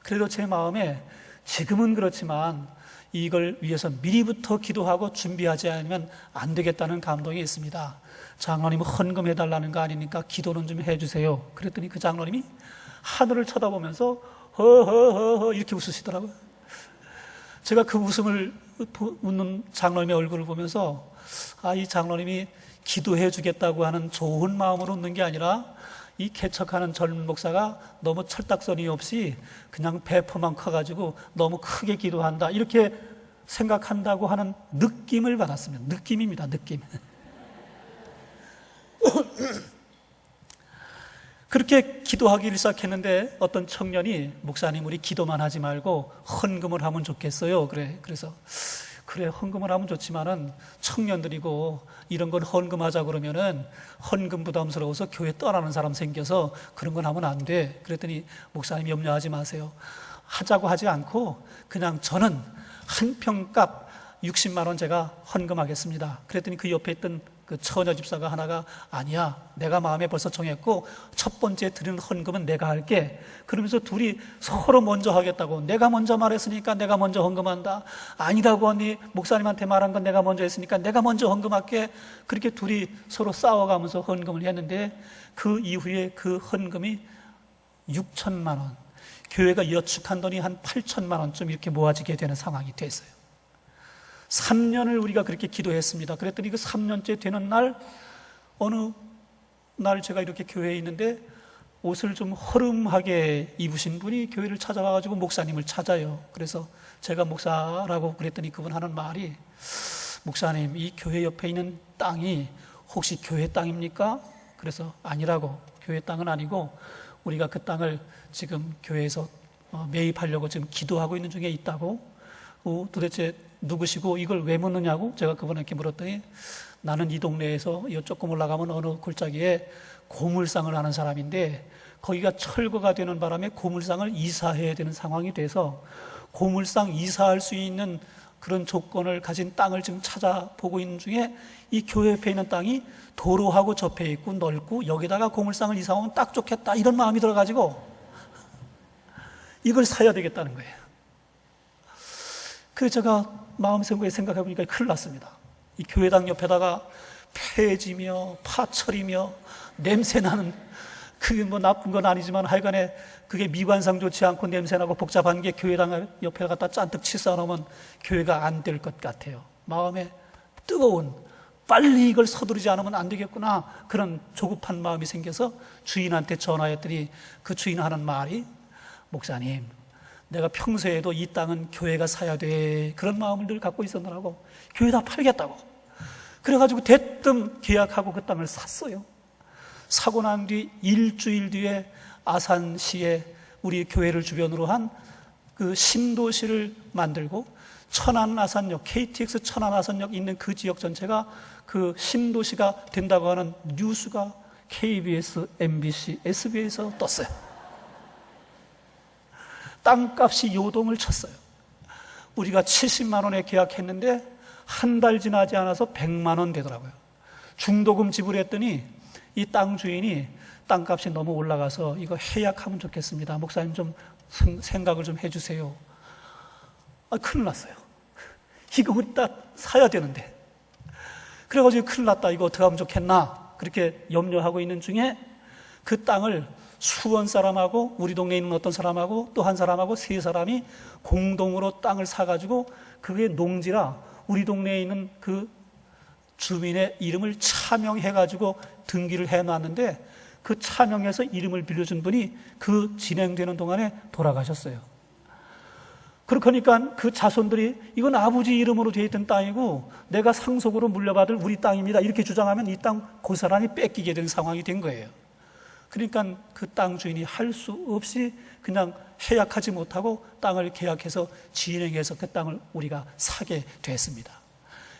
Speaker 1: 그래도 제 마음에 지금은 그렇지만 이걸 위해서 미리부터 기도하고 준비하지 않으면 안 되겠다는 감동이 있습니다. 장로님 헌금해달라는 거 아니니까 기도는 좀 해주세요. 그랬더니 그 장로님이 하늘을 쳐다보면서 허허허허 이렇게 웃으시더라고요. 제가 그 웃는 장로님의 얼굴을 보면서 이 장로님이 기도해 주겠다고 하는 좋은 마음으로 웃는 게 아니라 이 개척하는 젊은 목사가 너무 철딱서니 없이 그냥 배포만 커가지고 너무 크게 기도한다 이렇게 생각한다고 하는 느낌을 받았습니다. 느낌입니다. 느낌. 그렇게 기도하기를 시작했는데 어떤 청년이 목사님 우리 기도만 하지 말고 헌금을 하면 좋겠어요. 그래서 헌금을 하면 좋지만은 청년들이고 이런 건 헌금하자 그러면은 헌금 부담스러워서 교회 떠나는 사람 생겨서 그런 건 하면 안 돼. 그랬더니 목사님 염려하지 마세요. 하자고 하지 않고 그냥 저는 한 평값 60만 원 제가 헌금하겠습니다. 그랬더니 그 옆에 있던 그 처녀 집사가 하나가 아니야, 내가 마음에 벌써 정했고 첫 번째 드리는 헌금은 내가 할게. 그러면서 둘이 서로 먼저 하겠다고. 내가 먼저 말했으니까 내가 먼저 헌금한다. 아니라고 언니 목사님한테 말한 건 내가 먼저 했으니까 내가 먼저 헌금할게. 그렇게 둘이 서로 싸워가면서 헌금을 했는데 그 이후에 그 헌금이 6천만 원, 교회가 여축한 돈이 한 8천만 원쯤 이렇게 모아지게 되는 상황이 됐어요. 3년을 우리가 그렇게 기도했습니다. 그랬더니 그 3년째 되는 날 어느 날 제가 이렇게 교회에 있는데 옷을 좀 허름하게 입으신 분이 교회를 찾아와가지고 목사님을 찾아요. 그래서 제가 목사라고 그랬더니 그분 하는 말이 목사님 이 교회 옆에 있는 땅이 혹시 교회 땅입니까? 그래서 아니라고. 교회 땅은 아니고 우리가 그 땅을 지금 교회에서 매입하려고 지금 기도하고 있는 중에 있다고. 도대체 누구시고 이걸 왜 묻느냐고 제가 그분에게 물었더니 나는 이 동네에서 조금 올라가면 어느 골짜기에 고물상을 하는 사람인데 거기가 철거가 되는 바람에 고물상을 이사해야 되는 상황이 돼서 고물상 이사할 수 있는 그런 조건을 가진 땅을 지금 찾아보고 있는 중에 이 교회 옆에 있는 땅이 도로하고 접해 있고 넓고 여기다가 고물상을 이사하면 딱 좋겠다 이런 마음이 들어가지고 이걸 사야 되겠다는 거예요. 그래서 제가 마음속에 생각해보니까 큰일 났습니다. 이 교회당 옆에다가 폐지며 파철이며 냄새나는, 그게 뭐 나쁜 건 아니지만 하여간에 그게 미관상 좋지 않고 냄새나고 복잡한 게 교회당 옆에 갖다 잔뜩 치싸 놓으면 교회가 안 될 것 같아요. 마음에 뜨거운, 빨리 이걸 서두르지 않으면 안 되겠구나, 그런 조급한 마음이 생겨서 주인한테 전화했더니 그 주인 하는 말이, 목사님, 내가 평소에도 이 땅은 교회가 사야 돼, 그런 마음을 늘 갖고 있었더라고. 교회 다 팔겠다고. 그래가지고 대뜸 계약하고 그 땅을 샀어요. 사고 난 뒤 일주일 뒤에 아산시에 우리 교회를 주변으로 한 그 신도시를 만들고, 천안 아산역, KTX 천안 아산역 있는 그 지역 전체가 그 신도시가 된다고 하는 뉴스가 KBS, MBC, SBS에서 떴어요. 땅값이 요동을 쳤어요. 우리가 70만 원에 계약했는데 한 달 지나지 않아서 100만 원 되더라고요. 중도금 지불했더니 이 땅 주인이 땅값이 너무 올라가서 이거 해약하면 좋겠습니다, 목사님 좀 생각을 좀 해주세요. 큰일 났어요. 이거 우리 땅 사야 되는데. 그래가지고 큰일 났다, 이거 어떻게 하면 좋겠나, 그렇게 염려하고 있는 중에 그 땅을 수원 사람하고 우리 동네에 있는 어떤 사람하고 또 한 사람하고 세 사람이 공동으로 땅을 사가지고, 그게 농지라 우리 동네에 있는 그 주민의 이름을 차명해가지고 등기를 해놨는데, 그 차명해서 이름을 빌려준 분이 그 진행되는 동안에 돌아가셨어요. 그러니까 그 자손들이 이건 아버지 이름으로 되어 있던 땅이고 내가 상속으로 물려받을 우리 땅입니다, 이렇게 주장하면 이 땅 그 사람이 뺏기게 된 상황이 된 거예요. 그러니까 그 땅 주인이 할 수 없이 그냥 해약하지 못하고 땅을 계약해서 진행해서 그 땅을 우리가 사게 됐습니다.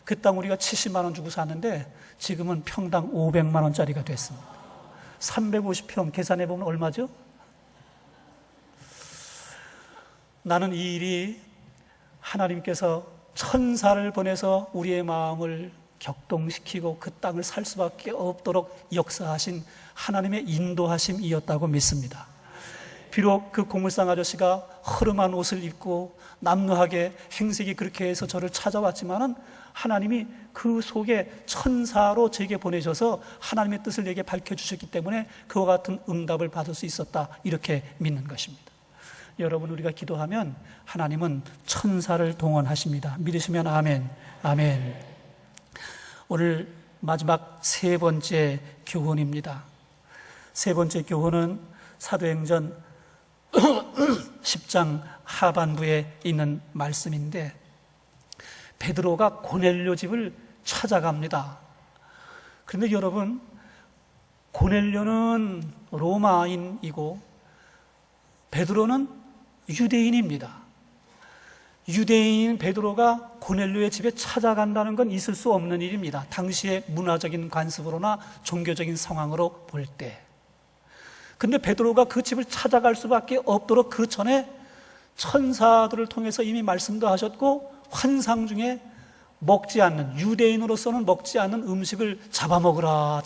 Speaker 1: 그 땅 우리가 70만 원 주고 샀는데 지금은 평당 500만 원짜리가 됐습니다. 350평 계산해 보면 얼마죠? 나는 이 일이 하나님께서 천사를 보내서 우리의 마음을 격동시키고 그 땅을 살 수밖에 없도록 역사하신 하나님의 인도하심이었다고 믿습니다. 비록 그 고물상 아저씨가 허름한 옷을 입고 남루하게 행색이 그렇게 해서 저를 찾아왔지만은 하나님이 그 속에 천사로 제게 보내셔서 하나님의 뜻을 내게 밝혀주셨기 때문에 그와 같은 응답을 받을 수 있었다, 이렇게 믿는 것입니다. 여러분, 우리가 기도하면 하나님은 천사를 동원하십니다. 믿으시면 아멘. 아멘. 오늘 마지막 세 번째 교훈입니다. 세 번째 교훈은 사도행전 10장 하반부에 있는 말씀인데, 베드로가 고넬료 집을 찾아갑니다. 그런데 여러분, 고넬료는 로마인이고 베드로는 유대인입니다. 유대인인 베드로가 고넬료의 집에 찾아간다는 건 있을 수 없는 일입니다. 당시의 문화적인 관습으로나 종교적인 상황으로 볼 때. 근데 베드로가 그 집을 찾아갈 수밖에 없도록 그 전에 천사들을 통해서 이미 말씀도 하셨고, 환상 중에 먹지 않는, 유대인으로서는 먹지 않는 음식을 잡아먹으라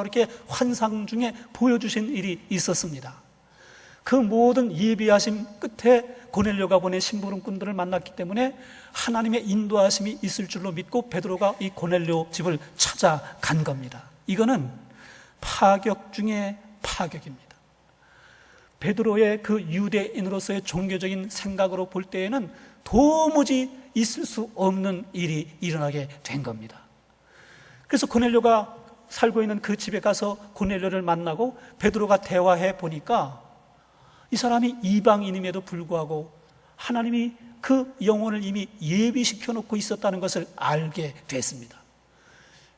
Speaker 1: 이렇게 환상 중에 보여주신 일이 있었습니다. 그 모든 예비하심 끝에 고넬료가 보낸 심부름꾼들을 만났기 때문에 하나님의 인도하심이 있을 줄로 믿고 베드로가 이 고넬료 집을 찾아간 겁니다. 이거는 파격 중에 파격입니다. 베드로의 그 유대인으로서의 종교적인 생각으로 볼 때에는 도무지 있을 수 없는 일이 일어나게 된 겁니다. 그래서 고넬료가 살고 있는 그 집에 가서 고넬료를 만나고 베드로가 대화해 보니까 이 사람이 이방인임에도 불구하고 하나님이 그 영혼을 이미 예비시켜 놓고 있었다는 것을 알게 됐습니다.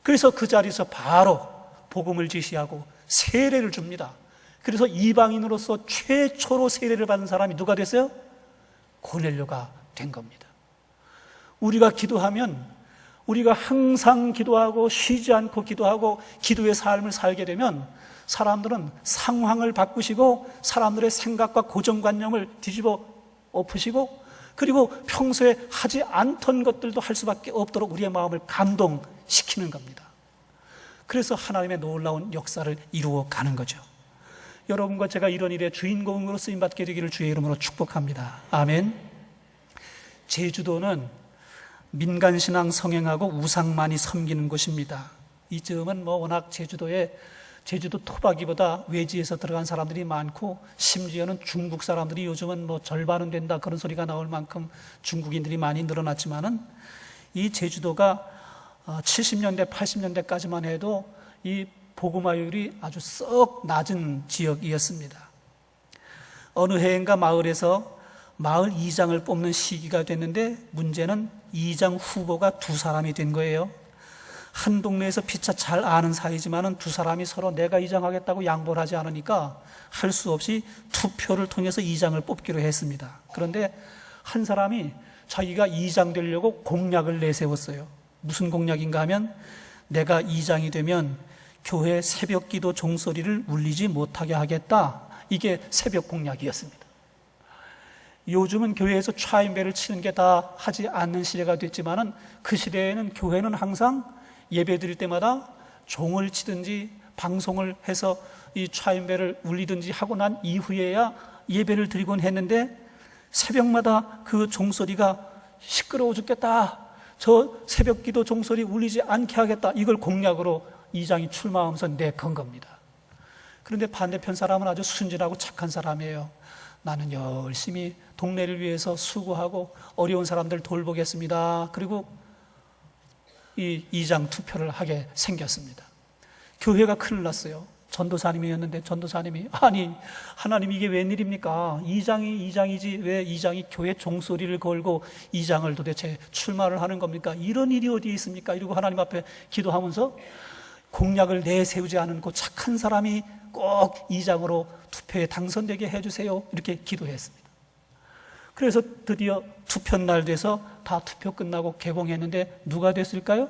Speaker 1: 그래서 그 자리에서 바로 복음을 지시하고 세례를 줍니다. 그래서 이방인으로서 최초로 세례를 받은 사람이 누가 됐어요? 고넬료가 된 겁니다. 우리가 기도하면, 우리가 항상 기도하고 쉬지 않고 기도하고 기도의 삶을 살게 되면 사람들은 상황을 바꾸시고 사람들의 생각과 고정관념을 뒤집어 엎으시고, 그리고 평소에 하지 않던 것들도 할 수밖에 없도록 우리의 마음을 감동시키는 겁니다. 그래서 하나님의 놀라운 역사를 이루어 가는 거죠. 여러분과 제가 이런 일의 주인공으로 쓰임받게 되기를 주의 이름으로 축복합니다. 아멘. 제주도는 민간신앙 성행하고 우상만이 섬기는 곳입니다. 이쯤은 뭐 워낙 제주도 토박이보다 외지에서 들어간 사람들이 많고, 심지어는 중국 사람들이 요즘은 뭐 절반은 된다 그런 소리가 나올 만큼 중국인들이 많이 늘어났지만은, 이 제주도가 70년대 80년대까지만 해도 이 복음화율이 아주 썩 낮은 지역이었습니다. 어느 해인가 마을에서 마을 이장을 뽑는 시기가 됐는데, 문제는 이장 후보가 두 사람이 된 거예요. 한 동네에서 피차 잘 아는 사이지만은 두 사람이 서로 내가 이장하겠다고 양보를 하지 않으니까 할 수 없이 투표를 통해서 이장을 뽑기로 했습니다. 그런데 한 사람이 자기가 이장 되려고 공약을 내세웠어요. 무슨 공약인가 하면, 내가 이장이 되면 교회 새벽 기도 종소리를 울리지 못하게 하겠다. 이게 새벽 공약이었습니다. 요즘은 교회에서 차인배를 치는 게 다 하지 않는 시대가 됐지만은, 그 시대에는 교회는 항상 예배 드릴 때마다 종을 치든지 방송을 해서 이 차인배를 울리든지 하고 난 이후에야 예배를 드리곤 했는데, 새벽마다 그 종소리가 시끄러워 죽겠다, 저 새벽 기도 종소리 울리지 않게 하겠다, 이걸 공약으로 이장이 출마하면서 내건 겁니다. 그런데 반대편 사람은 아주 순진하고 착한 사람이에요. 나는 열심히 동네를 위해서 수고하고 어려운 사람들 돌보겠습니다. 그리고 이 이장 투표를 하게 생겼습니다. 교회가 큰일 났어요. 전도사님이었는데 전도사님이, 아니 하나님 이게 웬일입니까? 이장이 이장이지 왜 이장이 교회 종소리를 걸고 이장을 도대체 출마를 하는 겁니까? 이런 일이 어디에 있습니까? 이러고 하나님 앞에 기도하면서 공약을 내세우지 않은 그 착한 사람이 꼭 이장으로 투표에 당선되게 해주세요, 이렇게 기도했습니다. 그래서 드디어 투표날 돼서 다 투표 끝나고 개봉했는데 누가 됐을까요?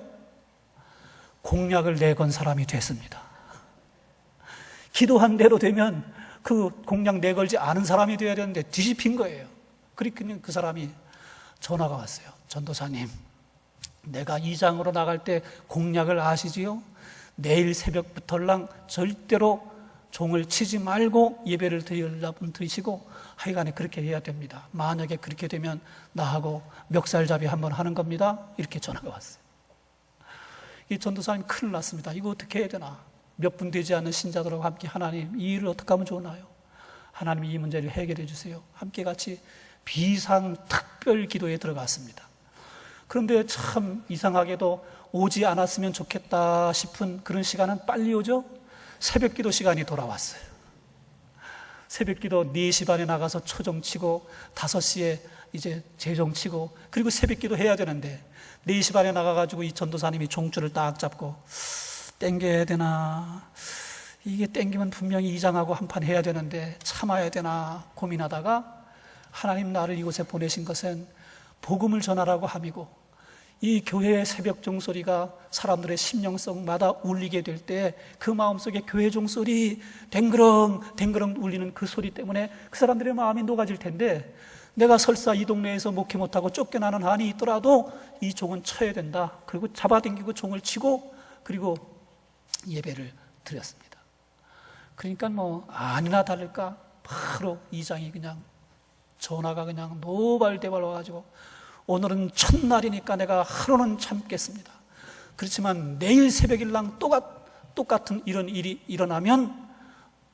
Speaker 1: 공약을 내건 사람이 됐습니다. 기도한 대로 되면 그 공약 내걸지 않은 사람이 되어야 되는데 뒤집힌 거예요. 그러니까 그 사람이 전화가 왔어요. 전도사님, 내가 이장으로 나갈 때 공약을 아시지요? 내일 새벽부터랑 절대로 종을 치지 말고 예배를 드리려면 드리시고, 하여간에 그렇게 해야 됩니다. 만약에 그렇게 되면 나하고 멱살잡이 한번 하는 겁니다. 이렇게 전화가 왔어요. 이 전도사님 큰일 났습니다. 이거 어떻게 해야 되나? 몇 분 되지 않는 신자들하고 함께, 하나님 이 일을 어떻게 하면 좋나요? 하나님 이 문제를 해결해 주세요. 함께 같이 비상특별 기도에 들어갔습니다. 그런데 참 이상하게도 오지 않았으면 좋겠다 싶은 그런 시간은 빨리 오죠. 새벽 기도 시간이 돌아왔어요. 새벽 기도 4시 반에 나가서 초정 치고 5시에 이제 재정 치고, 그리고 새벽 기도 해야 되는데 4시 반에 나가가지고 이 전도사님이 종줄을 딱 잡고, 땡겨야 되나, 이게 땡기면 분명히 이장하고 한판 해야 되는데 참아야 되나 고민하다가, 하나님 나를 이곳에 보내신 것은 복음을 전하라고 함이고, 이 교회의 새벽 종소리가 사람들의 심령성마다 울리게 될 때 그 마음속에 교회 종소리 댕그렁 댕그렁 울리는 그 소리 때문에 그 사람들의 마음이 녹아질 텐데, 내가 설사 이 동네에서 목회 못하고 쫓겨나는 한이 있더라도 이 종은 쳐야 된다. 그리고 잡아당기고 종을 치고 그리고 예배를 드렸습니다. 그러니까 뭐 아니나 다를까 바로 이장이 그냥 전화가 그냥 노발대발 와가지고, 오늘은 첫날이니까 내가 하루는 참겠습니다. 그렇지만 내일 새벽일랑 똑같은 이런 일이 일어나면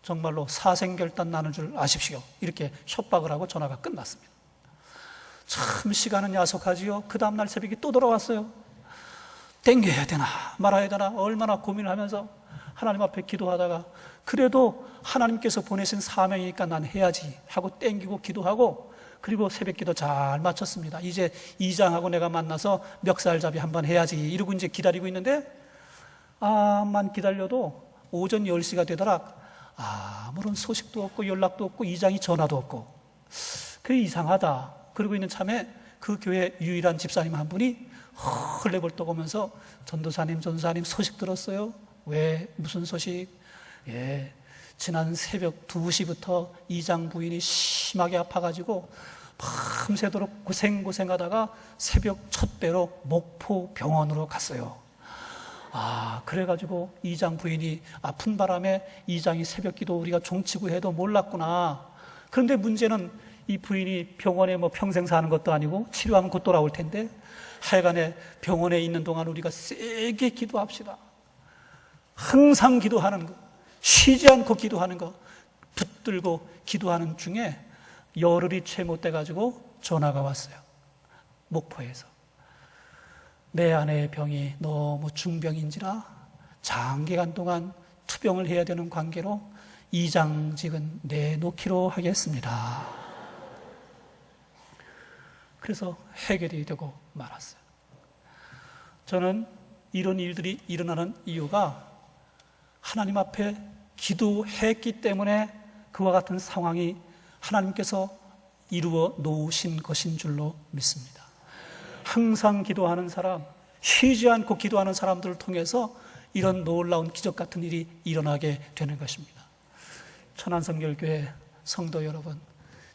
Speaker 1: 정말로 사생결단 나는 줄 아십시오. 이렇게 협박을 하고 전화가 끝났습니다. 참 시간은 야속하지요. 그 다음날 새벽이 또 돌아왔어요. 땡겨야 되나 말아야 되나 얼마나 고민을 하면서 하나님 앞에 기도하다가, 그래도 하나님께서 보내신 사명이니까 난 해야지 하고 땡기고 기도하고, 그리고 새벽 기도 잘 마쳤습니다. 이제 이장하고 내가 만나서 멱살잡이 한번 해야지 이러고 이제 기다리고 있는데, 만 기다려도 오전 10시가 되더라. 아무런 소식도 없고 연락도 없고 이장이 전화도 없고, 그게 이상하다. 그러고 있는 참에 그 교회 유일한 집사님 한 분이 헐레벌떡 오면서, 전도사님 소식 들었어요? 왜? 무슨 소식? 지난 새벽 2시부터 이장 부인이 심하게 아파가지고 밤새도록 고생하다가 새벽 첫 배로 목포 병원으로 갔어요. 그래가지고 이장 부인이 아픈 바람에 이장이 새벽 기도 우리가 종치고 해도 몰랐구나. 그런데 문제는 이 부인이 병원에 뭐 평생 사는 것도 아니고 치료하면 곧 돌아올 텐데, 하여간에 병원에 있는 동안 우리가 세게 기도합시다. 항상 기도하는 것, 쉬지 않고 기도하는 것, 붙들고 기도하는 중에 열흘이 채 못 돼가지고 전화가 왔어요. 목포에서. 내 아내의 병이 너무 중병인지라 장기간 동안 투병을 해야 되는 관계로 이장직은 내놓기로 하겠습니다. 그래서 해결이 되고 말았어요. 저는 이런 일들이 일어나는 이유가 하나님 앞에 기도했기 때문에 그와 같은 상황이 하나님께서 이루어 놓으신 것인 줄로 믿습니다. 항상 기도하는 사람, 쉬지 않고 기도하는 사람들을 통해서 이런 놀라운 기적 같은 일이 일어나게 되는 것입니다. 천안성결교회 성도 여러분,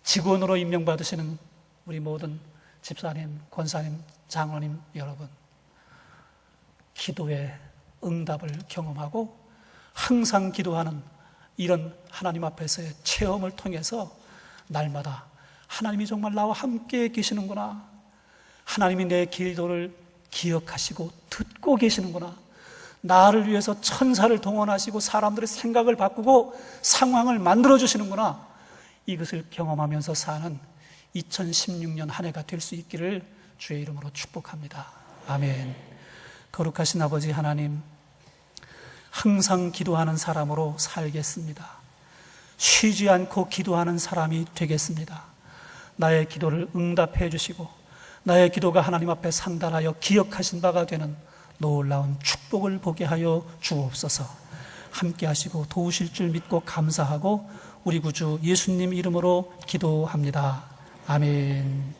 Speaker 1: 직원으로 임명받으시는 우리 모든 집사님, 권사님, 장로님 여러분, 기도의 응답을 경험하고 항상 기도하는 이런 하나님 앞에서의 체험을 통해서 날마다 하나님이 정말 나와 함께 계시는구나, 하나님이 내 기도를 기억하시고 듣고 계시는구나, 나를 위해서 천사를 동원하시고 사람들의 생각을 바꾸고 상황을 만들어주시는구나, 이것을 경험하면서 사는 2016년 한 해가 될 수 있기를 주의 이름으로 축복합니다. 아멘. 거룩하신 아버지 하나님, 항상 기도하는 사람으로 살겠습니다. 쉬지 않고 기도하는 사람이 되겠습니다. 나의 기도를 응답해 주시고 나의 기도가 하나님 앞에 상달하여 기억하신 바가 되는 놀라운 축복을 보게 하여 주옵소서. 함께 하시고 도우실 줄 믿고 감사하고 우리 구주 예수님 이름으로 기도합니다. 아멘.